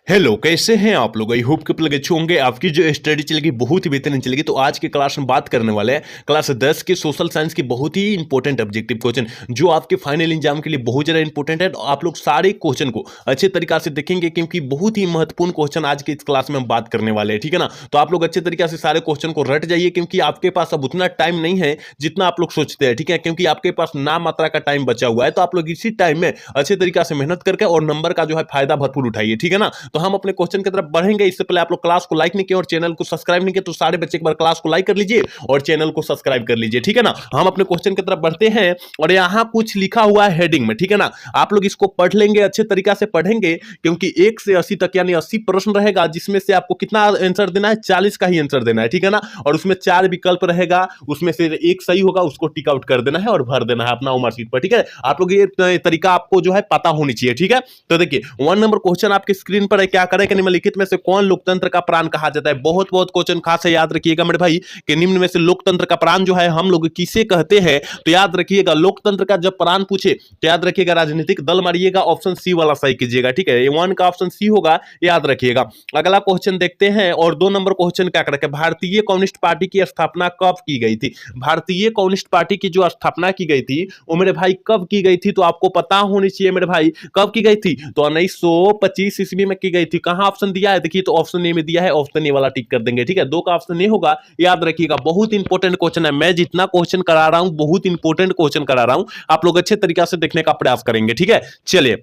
Hello, कैसे हैं आप लोग? आई होप कि आप लोग अच्छे होंगे। आपकी जो स्टडी चलेगी बहुत ही बेहतरीन चलेगी। तो आज की क्लास में बात करने वाले हैं क्लास 10 के सोशल साइंस की बहुत ही इंपॉर्टेंट ऑब्जेक्टिव क्वेश्चन जो आपके फाइनल एग्जाम के लिए बहुत ज़्यादा इंपॉर्टेंट है। तो आप लोग सारे क्वेश्चन को अच्छे तरीका से देखेंगे क्योंकि बहुत ही महत्वपूर्ण क्वेश्चन आज की इस क्लास में हम बात करने वाले हैं, ठीक है ना। तो आप लोग अच्छे तरीके से सारे क्वेश्चन को रट जाइए क्योंकि आपके पास अब उतना टाइम नहीं है जितना आप लोग सोचते हैं, ठीक है। क्योंकि आपके पास नाम मात्रा का टाइम बचा हुआ है, तो आप लोग इसी टाइम में अच्छे तरीके से मेहनत करके और नंबर का जो है फायदा भरपूर उठाइए, ठीक है ना। तो हम अपने क्वेश्चन की तरफ बढ़ेंगे। इससे पहले आप लोग क्लास को लाइक नहीं किया और चैनल को सब्सक्राइब नहीं किया तो सारे बच्चे एक बार क्लास को लाइक कर लीजिए और चैनल को सब्सक्राइब कर लीजिए, ठीक है ना। हम अपने क्वेश्चन की तरफ बढ़ते हैं और यहां कुछ लिखा हुआ है हेडिंग में, ठीक है ना। आप लोग इसको पढ़ लेंगे, अच्छे तरीका से पढ़ेंगे क्योंकि 1 से 80 तक यानी 80 प्रश्न रहेगा जिसमें से आपको कितना आंसर देना है, 40 का ही आंसर देना है, ठीक है ना। और उसमें 4 विकल्प रहेगा, उसमें से एक सही होगा, उसको टिक आउट कर देना है और भर देना है अपना उमर सीट पर, ठीक है। आप लोग ये तरीका आपको जो है पता होनी चाहिए, ठीक है। तो देखिए 1 नंबर क्वेश्चन आपके स्क्रीन पर है। क्या करें कि निम्नलिखित में से कौन लोकतंत्र का प्राण कहा जाता है? बहुत बहुत क्वेश्चन खास है, याद रखिएगा मेरे भाई कि निम्न में से लोकतंत्र का प्राण जो है हम लोग किसे कहते हैं। तो याद रखिएगा लोकतंत्र का जब प्राण पूछे तो याद रखिएगा राजनीतिक दल मारिएगा, ऑप्शन सी वाला सही कीजिएगा, ठीक है। 1 का ऑप्शन सी होगा, याद रखिएगा। अगला क्वेश्चन देखते हैं और 2 नंबर क्वेश्चन क्या करें, भारतीय कम्युनिस्ट पार्टी की स्थापना कब की गई थी? भारतीय कम्युनिस्ट पार्टी की जो स्थापना की गई थी वो मेरे भाई कब की गई थी? तो आपको पता होनी चाहिए मेरे भाई कब की गई थी। तो 1925 ईस्वी में की गई थी। कहां ऑप्शन दिया है? देखिए तो ऑप्शन ए में दिया है, ऑप्शन ए वाला टिक कर देंगे, ठीक है। 2 का ऑप्शन ए होगा, याद रखिएगा। बहुत इंपॉर्टेंट क्वेश्चन है, मैं जितना क्वेश्चन करा रहा हूं बहुत इंपॉर्टेंट क्वेश्चन करा रहा हूं, आप लोग अच्छे तरीके से देखने का प्रयास करेंगे, ठीक है। चलिए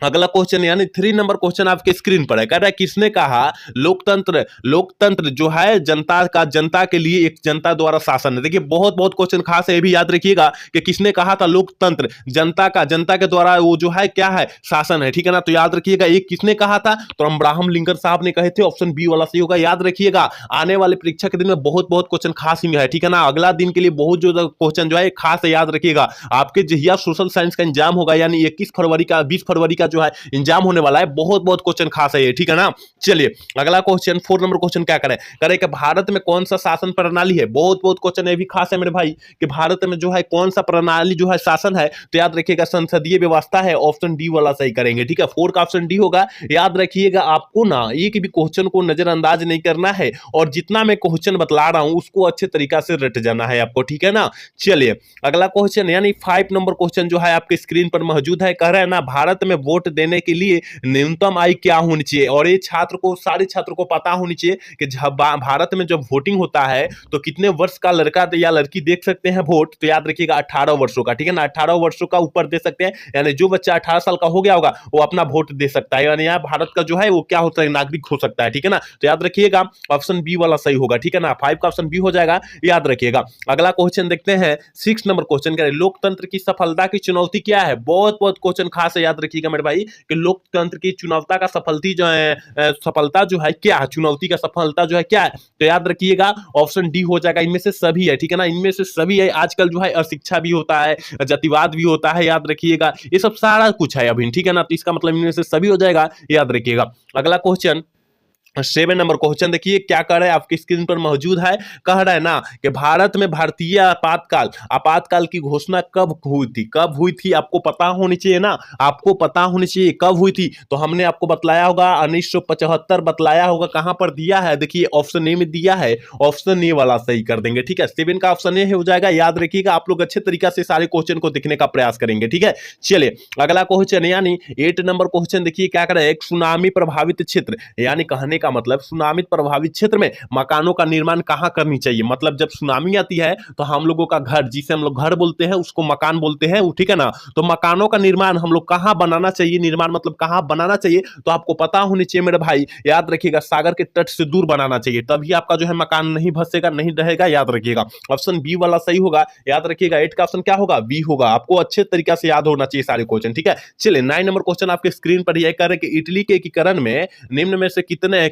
अगला क्वेश्चन यानी 3 नंबर क्वेश्चन आपके स्क्रीन पर है। कह रहा है किसने कहा लोकतंत्र लोकतंत्र जो है जनता के लिए एक जनता द्वारा शासन है। देखिए बहुत बहुत क्वेश्चन खास है, ये भी याद रखिएगा कि किसने कहा था लोकतंत्र जनता के द्वारा वो जो है क्या है, शासन है, ठीक है ना। तो याद रखिएगा एक किसने कहा था, तो अब्राहम लिंकन साहब ने कहे थे, ऑप्शन बी वाला सही होगा, याद रखिएगा। आने वाले परीक्षा के दिन में बहुत बहुत क्वेश्चन खास ही है, ठीक है ना। अगला दिन के लिए बहुत जो क्वेश्चन जो है खास है, याद रखिएगा। आपके जहिया सोशल साइंस का एग्जाम होगा यानी 21 फरवरी का 20 फरवरी का जो है एग्जाम होने वाला है, बहुत बहुत क्वेश्चन खास है ये, ठीक है ना। चलिए अगला क्वेश्चन 4 नंबर क्वेश्चन क्या करें कि भारत में कौन सा शासन प्रणाली है? बहुत बहुत क्वेश्चन ये भी खास है मेरे भाई कि भारत में जो है कौन सा प्रणाली जो है शासन है। तो याद रखिएगा संसदीय व्यवस्था है, ऑप्शन डी वाला सही करेंगे, ठीक है। 4 का ऑप्शन डी होगा, याद रखिएगा। आपको ना एक भी क्वेश्चन को नजरअंदाज नहीं करना है और जितना मैं क्वेश्चन बतला रहा हूं उसको अच्छे तरीका से रट जाना है आपको, ठीक है ना। चलिए अगला क्वेश्चन यानी 5 नंबर क्वेश्चन जो है आपके स्क्रीन पर मौजूद है। कह रहे हैं ना भारत में वोट देने के लिए न्यूनतम आयु क्या होनी चाहिए? और ये सारे छात्र को पता होनी चाहिए कि जब भारत में जब वोटिंग होता है तो कितने वर्ष का लड़का या लड़की देख सकते हैं वोट। तो याद रखिएगा 18 वर्षों का, ठीक है ना। 18 वर्षों का ऊपर दे सकते हैं, यानी जो बच्चा 18 साल का हो गया होगा वो अपना वोट दे सकता है, यानी यहाँ भारत का जो है वो क्या होता है, नागरिक हो सकता है, ठीक है ना। तो याद रखिएगा ऑप्शन बी वाला सही होगा, ठीक है ना। 5 का ऑप्शन बी हो जाएगा, याद रखिएगा। अगला क्वेश्चन देखते हैं 6 नंबर क्वेश्चन करें, लोकतंत्र की सफलता की चुनौती क्या है? बहुत बहुत क्वेश्चन खास है, याद रखिएगा मेरे भाई कि लोकतंत्र की चुनौती का सफलता जो है क्या है, चुनौती का सफलता जो है क्या है। तो याद रखिएगा ऑप्शन डी हो जाएगा, इनमें से सभी है, ठीक है ना। इनमें से सभी है। आजकल जो है अशिक्षा भी होता है, जातिवाद भी होता है, याद रखिएगा। ये सब सारा कुछ है अभी, ठीक है ना। तो इसका मतलब इनमें से सभी हो जाएगा, याद रखिएगा। अगला क्वेश्चन 7 नंबर क्वेश्चन देखिए क्या कह रहा है, आपकी स्क्रीन पर मौजूद है। कह रहा है ना कि भारत में भारतीय आपातकाल की घोषणा कब हुई थी? आपको पता होनी चाहिए ना, आपको पता होनी चाहिए कब हुई थी। तो हमने आपको बतलाया होगा 1975 बतलाया होगा। कहां पर दिया है? देखिए ऑप्शन ए में दिया है, ऑप्शन ए वाला सही कर देंगे, ठीक है। 7 का ऑप्शन ए हो जाएगा, याद रखिएगा। आप लोग अच्छे तरीके से सारे क्वेश्चन को देखने का प्रयास करेंगे, ठीक है। चलिए अगला क्वेश्चन यानी 8 नंबर क्वेश्चन देखिए क्या कर रहे हैं, एक सुनामी प्रभावित क्षेत्र यानी कहने का मतलब सुनामी प्रभावित क्षेत्र में मकानों का निर्माण कहां करनी चाहिए। मतलब जब सुनामी आती है तो हम लोगों का घर, जिसे हम लोग घर बोलते हैं उसको मकान बोलते हैं, ठीक है ना। तो मकानों का निर्माण हम लोग कहां बनाना चाहिए, निर्माण मतलब कहां बनाना चाहिए। तो आपको पता होनी चाहिए मेरे भाई, याद रखिएगा सागर के तट से दूर बनाना चाहिए, तभी आपका जो है मकान नहीं भसेगा, नहीं रहेगा, याद रखिएगा। ऑप्शन बी वाला सही होगा, याद रखिएगा। 8 का ऑप्शन क्या होगा? बी होगा। आपको अच्छे तरीके से याद होना चाहिए सारे क्वेश्चन, ठीक है। चलिए 9 नंबर क्वेश्चन आपके स्क्रीन पर यह कह रहे हैं कि इटली के एकीकरण में निम्न में से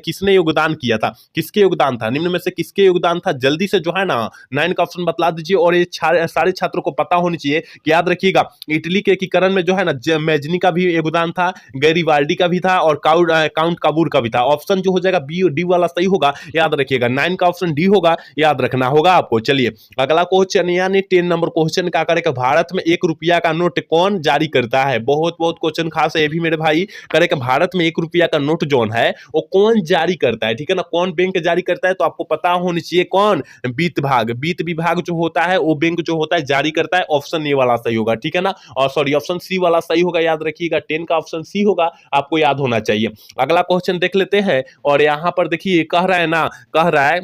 किसने योगदान किया था, किसके योगदान था, निम्न में से किसके योगदान था, जल्दी से जो है ना 9 का ऑप्शन बतला दीजिए। और ये सारे छात्रों को पता होनी चाहिए कि याद रखिएगा इटली के एकीकरण में जो है ना मैजनी का भी योगदान था, गैरीवाल्डी का भी था और काउंट काबूर का भी था। ऑप्शन जो हो जाएगा बी और डी वाला सही होगा, याद रखिएगा 9 का ऑप्शन डी होगा, याद रखना होगा आपको। चलिए अगला क्वेश्चन यानी 10 नंबर क्वेश्चन क्या करेगा, भारत में 1 रुपया का नोट कौन जारी करता है। बहुत बहुत क्वेश्चन खास है ये भी मेरे भाई, करेगा भारत में 1 रुपया का नोट जोन है वो कौन जारी करता है, ठीक है ना, कौन बैंक जारी करता है, तो आपको पता होनी चाहिए कौन, वित्त विभाग जो होता है वो बैंक जो होता है जारी करता है। ऑप्शन ए वाला सही होगा, ठीक है ना, और सॉरी ऑप्शन सी वाला सही होगा, याद रखिएगा 10 का ऑप्शन सी होगा, आपको याद होना चाहिए। अगला क्वेश्चन देख लेते हैं और यहां पर देखिए कह रहा है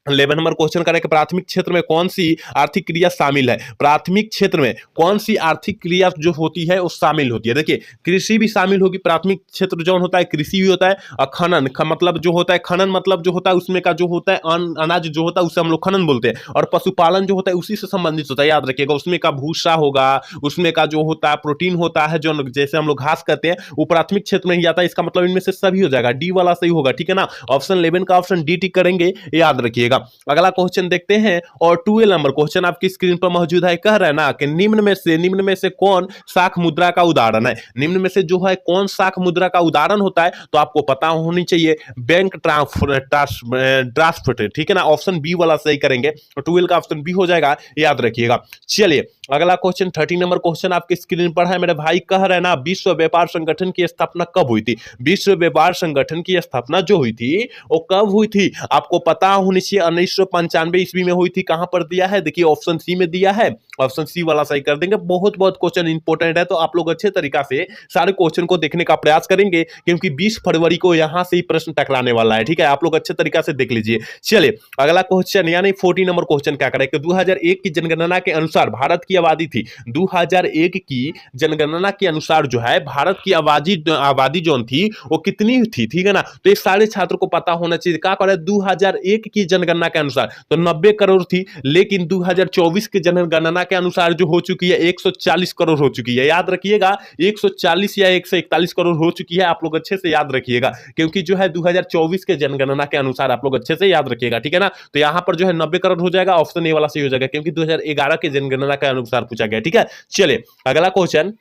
11 नंबर क्वेश्चन करें कि प्राथमिक क्षेत्र में कौन सी आर्थिक क्रिया शामिल है। प्राथमिक क्षेत्र में कौन सी आर्थिक क्रिया जो होती है वो शामिल होती है, देखिए कृषि भी शामिल होगी, प्राथमिक क्षेत्र जो होता है कृषि भी होता है, और खनन मतलब जो होता है, खनन मतलब जो होता है उसमें का जो होता है अनाज जो होता है उसे हम लोग खनन बोलते हैं, और पशुपालन जो होता है उसी से संबंधित होता है, याद रखिएगा उसमें का भूसा होगा, उसमें का जो होता है प्रोटीन होता है जो जैसे हम लोग घास करते हैं वो प्राथमिक क्षेत्र में ही आता है, इसका मतलब इनमें से सभी हो जाएगा, डी वाला सही होगा, ठीक है ना, ऑप्शन 11 का ऑप्शन डी टिक करेंगे, याद रखिएगा। अगला क्वेश्चन देखते हैं और 12 नंबर क्वेश्चन आपकी स्क्रीन पर मौजूद है, कह रहा है ना कि निम्न में से कौन शाख मुद्रा का उदाहरण है। निम्न में से जो है कौन शाख मुद्रा का उदाहरण होता है, तो आपको पता होनी चाहिए बैंक ड्राफ्ट, ठीक है ना, ऑप्शन बी वाला सही करेंगे, 12 का ऑप्शन बी हो जाएगा, याद रखिएगा। चलिए अगला क्वेश्चन 13 नंबर क्वेश्चन आपकी स्क्रीन पर है मेरे भाई, कह रहे हैं ना विश्व व्यापार संगठन की स्थापना कब हुई थी। विश्व व्यापार संगठन की स्थापना जो हुई थी वो कब हुई थी, आपको पता होनी चाहिए 1995 ईस्वी में हुई थी। कहां पर दिया है, देखिए ऑप्शन सी में दिया है, ऑप्शन सी वाला सही कर देंगे। बहुत बहुत क्वेश्चन इंपॉर्टेंट है, तो आप लोग अच्छे तरीका से सारे क्वेश्चन को देखने का प्रयास करेंगे, क्योंकि 20 फरवरी को यहां से ही प्रश्न टकराने वाला है, ठीक है, आप लोग अच्छे तरीका से देख लीजिए। चलिए अगला क्वेश्चन यानी 14 नंबर क्वेश्चन क्या करें कि 2001 की जनगणना के अनुसार भारत की आबादी थी, 2001 की जनगणना के अनुसार जो है भारत की आबादी जो थी वो कितनी थी, ठीक है ना, तो ये सारे छात्रों को पता होना चाहिए। क्या करें 2001 की जनगणना के अनुसार तो 90 करोड़ थी, लेकिन 2024 की जनगणना के अनुसार जो हो चुकी है 140 करोड़ हो चुकी है, याद रखिएगा 140 या 141 करोड़ हो चुकी है, आप लोग अच्छे से याद रखिएगा, क्योंकि जो है 2024 के जनगणना के अनुसार आप लोग अच्छे से याद रखिएगा, ठीक है ना, तो यहां पर जो है 90 करोड़ हो जाएगा, ऑप्शन ए वाला सही हो जाएगा, क्योंकि 2011 के जनगणना के अनुसार पूछा गया, ठीक है। चलिए अगला क्वेश्चन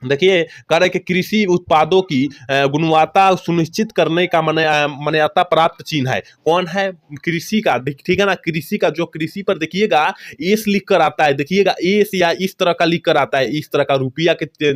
देखिए कह रहे कि कृषि उत्पादों की गुणवत्ता सुनिश्चित करने का मान्यता प्राप्त चिन्ह है, कौन है, कृषि का, ठीक है ना, कृषि का जो कृषि पर देखिएगा एस लिख कर आता है, देखिएगा एस या इस तरह का लिख कर आता है, इस तरह का रुपया के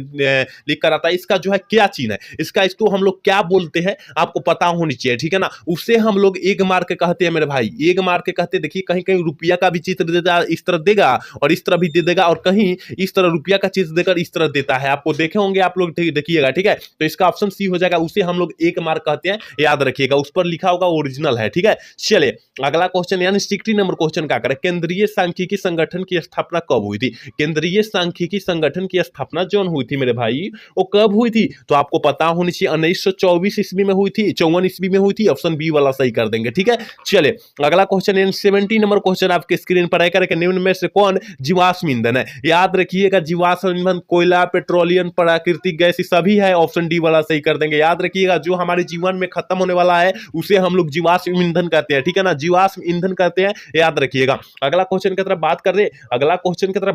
लिख कर आता है, इसका जो है क्या चिन्ह है, इसको हम लोग क्या बोलते हैं आपको पता होनी चाहिए, ठीक है ना, उसे हम लोग एक मार्क कहते हैं मेरे भाई, एक मार्क कहते हैं। देखिए कहीं कहीं रुपया का भी चित्र देता है, इस तरह देगा और इस तरह भी दे देगा, और कहीं इस तरह रुपया का चित्र देकर इस तरह देता है, आपको देखे होंगे आप लोग, देखिएगा, ठीक है, तो इसका ऑप्शन सी हो जाएगा, उसे हम लोग एक मार्क कहते हैं, याद रखिएगा, उस पर लिखा होगा ओरिजिनल है, ठीक है। चलिए अगला क्वेश्चन यानी 16 नंबर क्वेश्चन क्या करें, केंद्रीय सांख्यिकी संगठन की स्थापना कब हुई थी। केंद्रीय सांख्यिकी संगठन की स्थापना जो हुई थी मेरे भाई वो कब हुई थी, तो आपको पता होनी चाहिए 1924 ईस्वी में हुई थी, 54 ईस्वी में हुई थी, ऑप्शन बी वाला सही कर देंगे, ठीक है। चलिए अगला क्वेश्चन यानी 17 नंबर क्वेश्चन आपके स्क्रीन पर आकर के निम्न में से कौन जीवाश्म ईंधन है, याद रखिएगा जीवाश्म ईंधन कोयला, पेट्रोलियम, प्राकृतिक गैस सभी है, ऑप्शन डी वाला सही कर देंगे, याद रखिएगा जो हमारे जीवन में खत्म होने वाला है उसे हम लोग जीवाश्म ईंधन कहते हैं, ठीक है ना, जीवाश्म ईंधन कहते हैं, याद रखिएगा। अगला क्वेश्चन की तरफ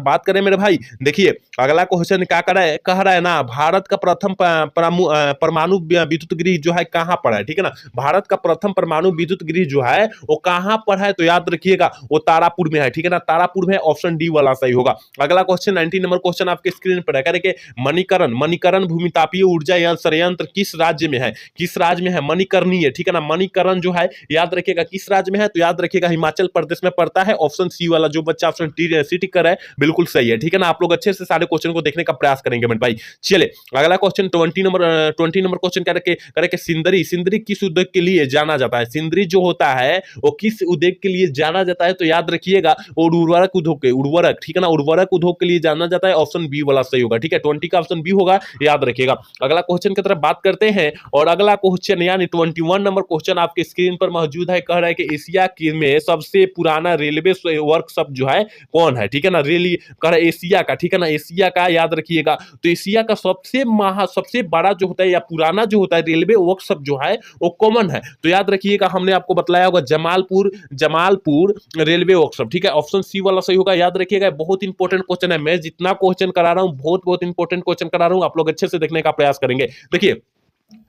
बात करें मेरे भाई, देखिए अगला क्वेश्चन क्या कह रहा है ना भारत का प्रथम परमाणु विद्युत गृह जो है कहां पर है, ठीक है ना, भारत का प्रथम परमाणु विद्युत गृह जो है वो कहां पर है, तो याद रखिएगा वो तारापुर में है, ठीक है ना, तारापुर में, ऑप्शन डी वाला सही होगा। अगला क्वेश्चन 19 नंबर क्वेश्चन आपके स्क्रीन पर है, मणिकरण भूमितापीय ऊर्जा संयंत्र किस राज्य में है, किस राज्य में है, मणिकर्णीय, ठीक है ना, मणिकरण जो है याद रखिएगा किस राज्य में है, तो याद रखिएगा हिमाचल प्रदेश में पड़ता है, ऑप्शन सी वाला जो बच्चा ऑप्शन सी टिक कर है बिल्कुल सही है, ठीक है ना, आप लोग अच्छे से सारे क्वेश्चन को देखने का प्रयास करेंगे मेरे भाई। चलिए अगला क्वेश्चन 20 नंबर क्वेश्चन करके सिंदरी किस उद्योग के लिए जाना जाता है, सिंदरी जो होता है वो किस उद्योग के लिए जाना जाता है, तो याद रखिएगा और उर्वरक उद्योग के, ठीक है ना, उर्वरक उद्योग के लिए जाना जाता है, ऑप्शन बी वाला सही होगा, ठीक है, 20 का ऑप्शन बी होगा, याद रखिएगा। अगला क्वेश्चन की तरफ बात करते हैं और अगला क्वेश्चन यानी 21 नंबर क्वेश्चन आपके स्क्रीन पर मौजूद है। कह रहा है कि एशिया में सबसे पुराना रेलवे वर्कशॉप जो है कौन है, ठीक है ना। रेली कह रहा है एशिया का, ठीक है ना, एशिया का याद रखिएगा। तो एशिया का सबसे बड़ा जो होता है या पुराना जो होता है रेलवे वर्कशॉप जो है वो कॉमन है। तो याद रखिएगा हमने आपको बताया होगा जमालपुर जमालपुर रेलवे वर्कशॉप, ठीक है। ऑप्शन सी वाला सही होगा, याद रखिएगा। बहुत इंपॉर्टेंट क्वेश्चन है, मैं जितना क्वेश्चन करा रहा हूं बहुत बहुत इंपॉर्टेंट क्वेश्चन करा रहा हूं, आप लोग अच्छे से देखने का प्रयास करेंगे। देखिए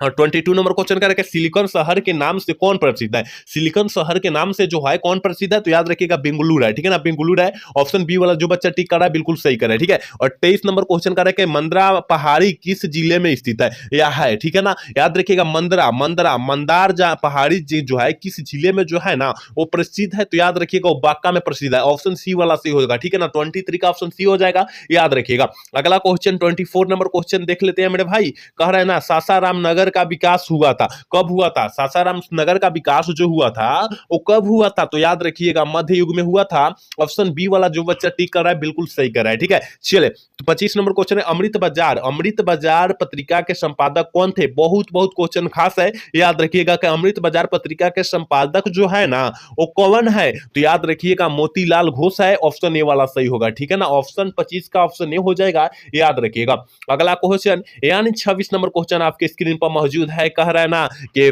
22 नंबर क्वेश्चन का है सिलिकॉन शहर के नाम से कौन प्रसिद्ध है। सिलिकॉन शहर के नाम से जो है कौन प्रसिद्ध है, तो याद रखिएगा बेंगलुरु है, ठीक है ना, बेंगलुरु है। ऑप्शन बी वाला जो बच्चा टिक कर रहा है बिल्कुल सही कर रहा है, ठीक है। और 23 नंबर क्वेश्चन का है कि मंदरा पहाड़ी किस जिले में स्थित है या है, ठीक है ना। याद रखिएगा मंदार पहाड़ी जो है किस जिले में जो है ना वो प्रसिद्ध है, तो याद रखिएगा वो बांका में प्रसिद्ध है। ऑप्शन सी वाला सही होगा, ठीक है ना। 23 का ऑप्शन सी हो जाएगा, याद रखिएगा। अगला क्वेश्चन 24 नंबर क्वेश्चन देख लेते हैं मेरे भाई। कह रहे हैं ना सासाराम नगर का विकास हुआ था, कब हुआ था। सासाराम नगर का विकास जो हुआ था वो कब हुआ था, तो याद रखिएगा मध्य युग में हुआ था। ऑप्शन बी वाला जो बच्चा टिक कर रहा है बिल्कुल सही कर रहा है, ठीक है। चलिए तो 25 नंबर क्वेश्चन है अमृत बाजार पत्रिका के संपादक कौन थे। बहुत बहुत क्वेश्चन खास है, याद रखिएगा कि अमृत बाजार पत्रिका के संपादक जो है ना वो कौन है, तो याद रखिएगा मोतीलाल घोष है। ऑप्शन ए वाला सही होगा, ठीक है ना। ऑप्शन 25 का ऑप्शन ए हो जाएगा, याद रखिएगा। अगला क्वेश्चन यानी 26 नंबर क्वेश्चन आपके स्क्रीन पर मौजूद है। कह रहा है ना कि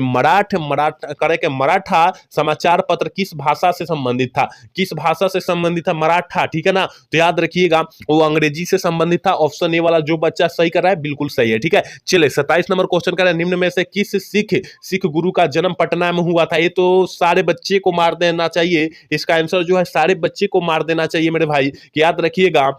मराठा समाचार पत्र किस भाषा से संबंधित था, किस भाषा से संबंधित था मराठा, ठीक है ना। तो याद रखिएगा वो अंग्रेजी से संबंधित था। ऑप्शन ए वाला जो बच्चा सही कर रहा है बिल्कुल सही है, ठीक है। चलिए 27 नंबर क्वेश्चन कर रहा है निम्न में से किस सिख गुरु का जन्म पटना में हुआ था। ये तो सारे बच्चे को मार देना चाहिए, इसका आंसर जो है सारे बच्चे को मार देना चाहिए मेरे भाई। याद रखिएगा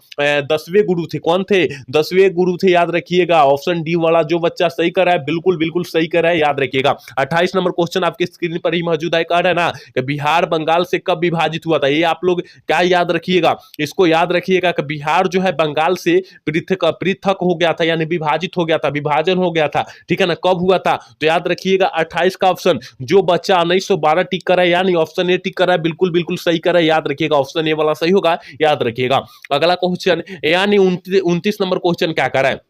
10वें गुरु थे, कौन थे, 10वें गुरु थे, याद रखिएगा। ऑप्शन डी वाला जो बच्चा सही कर रहा है बिल्कुल बिल्कुल सही कर रहा है, याद रखिएगा। 28 नंबर क्वेश्चन आपके स्क्रीन पर ही मौजूद है। कह रहा है ना कि बिहार बंगाल से कब विभाजित हुआ था। ये आप लोग क्या याद रखिएगा, इसको याद रखिएगा कि बिहार जो है बंगाल से पृथक हो गया था, यानी विभाजित हो गया था, विभाजन हो गया था, ठीक है ना। कब हुआ था, तो याद रखिएगा 28 का ऑप्शन जो बच्चा 1912 टिक कर रहा है यानी ऑप्शन ए टिक कर रहा है बिल्कुल बिल्कुल सही कर रहा है, याद रखिएगा। ऑप्शन ए वाला सही होगा, याद रखिएगा। अगला क्वेश्चन यानी 29 नंबर क्वेश्चन क्या कर रहा है,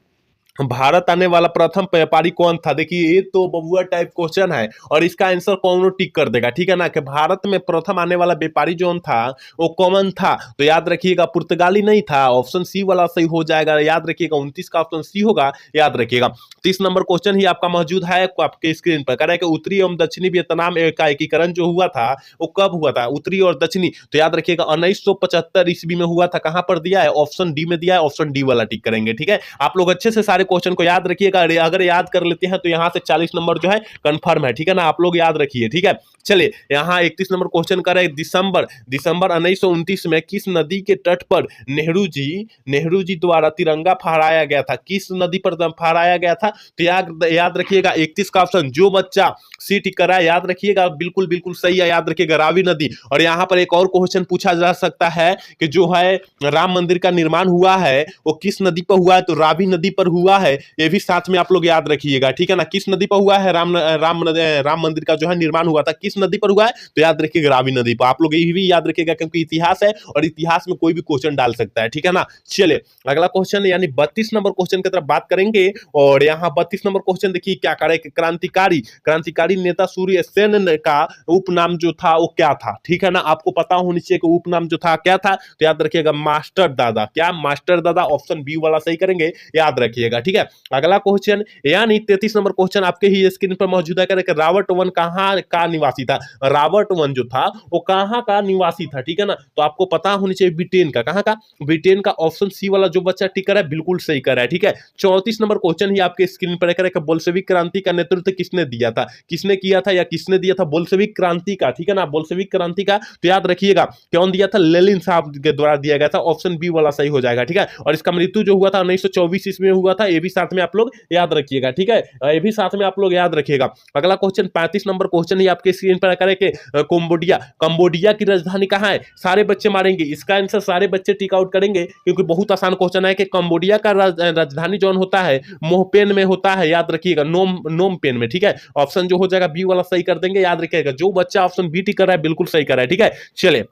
भारत आने वाला प्रथम व्यापारी कौन था। देखिए ये तो बबुआ टाइप क्वेश्चन है और इसका आंसर कौन टिक कर देगा, ठीक है ना। कि भारत में प्रथम आने वाला व्यापारी जो था वो कौन था, तो याद रखिएगा पुर्तगाली नहीं था। ऑप्शन सी वाला सही हो जाएगा, याद रखिएगा। 29 का ऑप्शन सी होगा, याद रखिएगा। 30 नंबर क्वेश्चन ही आपका मौजूद है आपके स्क्रीन पर। कह रहा है कि उत्तरी एवं दक्षिणी वियतनाम का एकीकरण जो हुआ था वो कब हुआ था, उत्तरी और दक्षिणी, तो याद रखिएगा 1975 ईस्वी में हुआ था। कहां पर दिया है, ऑप्शन डी में दिया है, ऑप्शन डी वाला टिक करेंगे, ठीक है। आप लोग अच्छे से सारे क्वेश्चन को याद रखिएगा, अगर याद कर लेते हैं तो यहां से 40 नंबर जो है कंफर्म है, ठीक है ना। आप लोग याद रखिए, ठीक है। चलिए यहां 31 नंबर क्वेश्चन कर रहे हैं दिसंबर 1929 में किस नदी के तट पर नेहरू जी द्वारा तिरंगा फहराया गया था, किस नदी पर फहराया गया था, तो याद रखिएगा 31 का ऑप्शन जो बच्चा सी टिक कर रहा है, याद रखिएगा बिल्कुल बिल्कुल सही है, याद रखिएगा रावी नदी। और यहां पर एक और क्वेश्चन पूछा जा सकता है कि जो है राम मंदिर का निर्माण हुआ है वो किस नदी पर हुआ है, तो रावी नदी पर हुआ है, ये भी साथ में आप लोग याद रखिएगा, ठीक है ना। किस नदी पर हुआ है राम मंदिर का जो है निर्माण हुआ था, किस नदी पर हुआ है, तो याद रखिएगा रावी नदी पर। आप लोग ये भी याद रखिएगा क्योंकि इतिहास है और इतिहास में कोई भी क्वेश्चन डाल सकता है, ठीक है ना। चलिए अगला क्वेश्चन यानी 32 नंबर क्वेश्चन की तरफ बात करेंगे। और यहाँ 32 नंबर क्वेश्चन देखिए क्या करे, क्रांतिकारी नेता सूर्य सेन का उपनाम जो था वो क्या था, ठीक है ना। आपको पता होनी चाहिए कि उपनाम जो था क्या था, तो याद रखिएगा मास्टर दादा। क्या मास्टर दादा, ऑप्शन बी वाला सही करेंगे, याद रखिएगा, ठीक है। अगला क्वेश्चन यानी 33 नंबर क्वेश्चन आपके ही स्क्रीन पर मौजूद है। रावट वन कहां का निवासी था, रावट वन जो था वो कहां का निवासी था, ठीक है ना। तो आपको पता होनी चाहिए ब्रिटेन का, कहां का, ब्रिटेन का। ऑप्शन सी वाला जो बच्चा टिक कर रहा है बिल्कुल सही कर रहा है, ठीक है। 34 नंबर क्वेश्चन ही आपके स्क्रीन पर है। बोल्शेविक क्रांति का नेतृत्व किसने दिया था, किसने किया था या किसने दिया था बोल्शेविक क्रांति का, ठीक है ना, बोल्शेविक क्रांति का। तो याद रखिएगा कौन दिया था, लेनिन साहब के द्वारा दिया गया था। ऑप्शन बी वाला सही हो जाएगा, ठीक है। और इसका मृत्यु जो हुआ था 1924 ईस्वी में हुआ था, ये भी साथ में आप लोग याद रखिएगा, ठीक है। ये भी साथ में आप लोग याद रखिएगा। अगला क्वेश्चन 35 नंबर क्वेश्चन ही आपके स्क्रीन पर करे कि कंबोडिया की राजधानी कहां है, सारे बच्चे मारेंगे इसका आंसर, सारे बच्चे टिक आउट करेंगे क्योंकि बहुत आसान क्वेश्चन है कि कंबोडिया का राजधानी जो होता है मोहपेन में होता है, याद रखिएगा, नोम पेन में, ठीक है। ऑप्शन जो हो जाएगा बी वाला सही कर देंगे, याद रखिएगा। जो बच्चा ऑप्शन बी टिक कर रहा है बिल्कुल सही कर रहा है, ठीक है। चलिए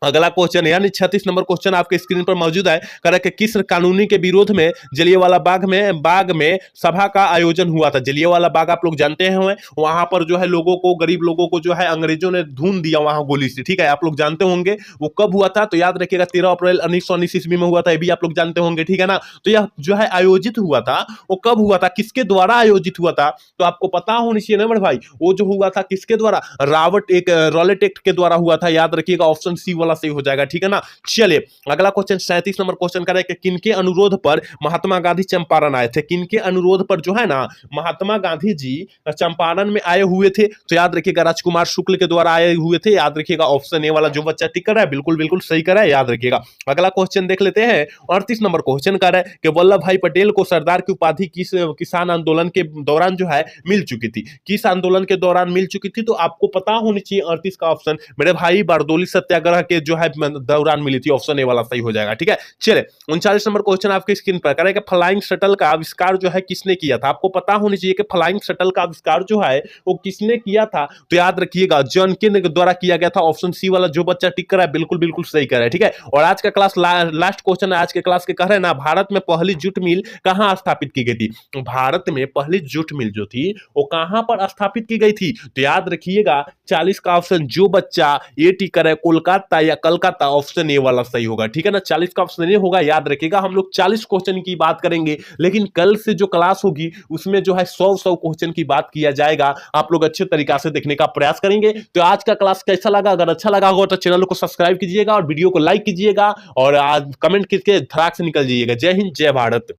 अगला क्वेश्चन यानी 36 नंबर क्वेश्चन आपके स्क्रीन पर मौजूद है। कह रहा है कि किस कानूनी के विरोध में जलियांवाला बाग में सभा का आयोजन हुआ था। जलियांवाला बाग आप लोग जानते हैं, वहां पर जो है लोगों को, गरीब लोगों को जो है अंग्रेजों ने धून दिया वहां गोली से, ठीक है, आप लोग जानते होंगे। वो कब हुआ था तो याद रखिएगा 13 अप्रैल 1919 ईस्वी में हुआ था, ये भी आप लोग जानते होंगे, ठीक है ना। तो यह जो है आयोजित हुआ था, वो कब हुआ था, किसके द्वारा आयोजित हुआ था, तो आपको पता होना चाहिए ना बड़े भाई। वो जो हुआ था किसके द्वारा, रॉलेट एक्ट के द्वारा हुआ था, याद रखिएगा ऑप्शन सी वाला सही हो जाएगा, ठीक है ना। चलिए अगला क्वेश्चन 37 नंबर क्वेश्चन कर रहा है कि किनके अनुरोध पर महात्मा गांधी चंपारण आए थे। किनके अनुरोध पर जो है ना महात्मा गांधी जी चंपारण में आए हुए थे, तो याद रखिएगा राजकुमार शुक्ल के द्वारा आए हुए थे, याद रखिएगा ऑप्शन ए वाला जो बच्चा टिक कर रहा है बिल्कुल बिल्कुल सही कर रहा है, याद रखिएगा। अगला क्वेश्चन देख लेते हैं। 38 नंबर क्वेश्चन कर रहा है कि वल्लभ भाई पटेल को सरदार की उपाधि किस किसान आंदोलन के दौरान जो है मिल चुकी थी। किस आंदोलन के दौरान मिल चुकी थी, तो आपको पता होनी चाहिए 38 का ऑप्शन मेरे भाई बारदोली सत्याग्रह के जो है दौरान मिली थी, ऑप्शन ए वाला सही हो जाएगा, ठीक है। चलिए 39 नंबर क्वेश्चन आपके स्क्रीन पर करें कि फ्लाइंग शटल का आविष्कार जो है किसने किया था। आपको पता होनी चाहिए कि फ्लाइंग शटल का आविष्कार जो है वो किसने किया था, तो याद रखिएगा जॉन के द्वारा किया गया था, ऑप्शन सी वाला जो बच्चा टिक कर रहा है बिल्कुल बिल्कुल सही कर रहा है, ठीक है। और आज का क्लास लास्ट क्वेश्चन है आज के क्लास के, कह रहे हैं ना भारत में पहली जूट मिल कहां स्थापित की गई थी। भारत में पहली जूट मिल जो थी वो कहां पर स्थापित की गई थी, तो याद रखिएगा 40 का ऑप्शन जो बच्चा ये टिक कर है कोलकाता या कलकत्ता, ऑप्शन ए वाला सही होगा, ठीक है ना। 40 का ऑप्शन ए होगा, याद रखिएगा। हम लोग 40 क्वेश्चन की बात करेंगे, लेकिन कल से जो क्लास होगी उसमें जो है 100 क्वेश्चन की बात किया जाएगा। आप लोग अच्छे तरीके से देखने का प्रयास करेंगे। तो आज का क्लास कैसा लगा, अगर अच्छा लगा हो तो चैनल को सब्सक्राइब कीजिएगा और वीडियो को लाइक कीजिएगा और आज कमेंट करके धड़ाक से निकल जाइएगा। जय हिंद, जय भारत।